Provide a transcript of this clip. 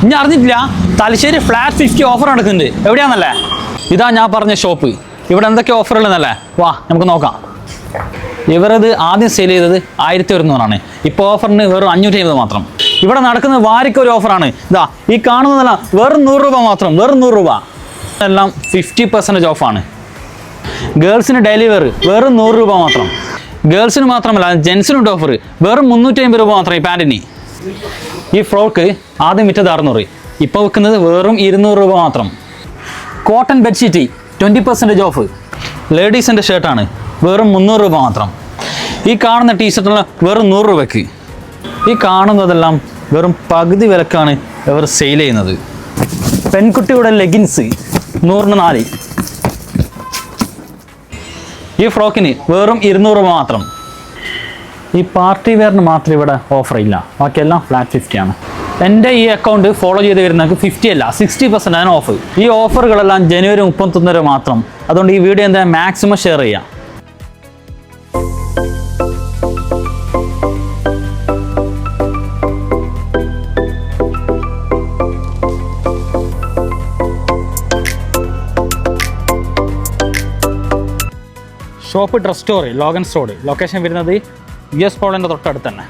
ഞാൻ അറിഞ്ഞിട്ടില്ല. Thalassery flat 50 offer നടക്കുന്നുണ്ട്. എവിടെയാന്നല്ലേ? ഇതാ ഞാൻ പറഞ്ഞ ഷോപ്പ്. ഇവിടെ എന്തൊക്കെ ഓഫറുള്ളതെന്നല്ലേ? വാ നമുക്ക് നോക്കാം. ഇവരത് ആദ്യം സെയിൽ ചെയ്തത് 1100 ഇപ്പോൾ ഓഫറിന് വെറും 550 മാത്രം. ഇവിടെ നടക്കുന്നത് വാരിക്കൊരു ഓഫറാണ്. ഇതാ ഈ കാണുന്നതല്ല, വെറും 100 രൂപ മാത്രം. വെറും 100 രൂപ. എല്ലാം 50% ഓഫാണ്. ഗേൾസിന് ഡെയിലി വെയർ വെറും 100 രൂപ മാത്രം. ഗേൾസിന് മാത്രമല്ല, ജെൻസിനുണ്ട് ഓഫർ. വെറും 350 രൂപ മാത്രം ഈ പാൻറ്റിന്. ഈ ഫ്രോക്ക് ആദ്യം വിറ്റത് 600, ഇപ്പോൾ വിൽക്കുന്നത് വെറും 200 രൂപ മാത്രം. Cotton bedsheet 20% off. ലേഡീസിൻ്റെ ഷർട്ടാണ്, വെറും 300 രൂപ മാത്രം. ഈ കാണുന്ന ടീഷർട്ടുള്ള വെറും 100 രൂപയ്ക്ക്. ഈ കാണുന്നതെല്ലാം വെറും പകുതി വിലക്കാണ് ഇവർ സെയിൽ ചെയ്യുന്നത്. പെൺകുട്ടിയുടെ ലെഗിൻസ് 104. ഈ ഫ്രോക്കിന് വെറും 200 രൂപ മാത്രം. ഈ പാർട്ടി വെയറിന് മാത്രം ഇവിടെ ഓഫർ ഇല്ല, ബാക്കിയെല്ലാം ഫ്ലാറ്റ് 50 ആണ്. എൻ്റെ ഈ അക്കൗണ്ട് ഫോളോ ചെയ്ത് വരുന്നവർക്ക് 50 അല്ല 60% ആണ് ഓഫ്. ഈ ഓഫറുകളെല്ലാം ജനുവരി 31 വരെ മാത്രം. അതുകൊണ്ട് ഈ വീഡിയോ എന്താ മാക്സിമം ഷെയർ ചെയ്യാം. Shop dress store Logan store. Location വരുന്നത് US പോളിൻ്റെ തൊട്ടടുത്ത് തന്നെ.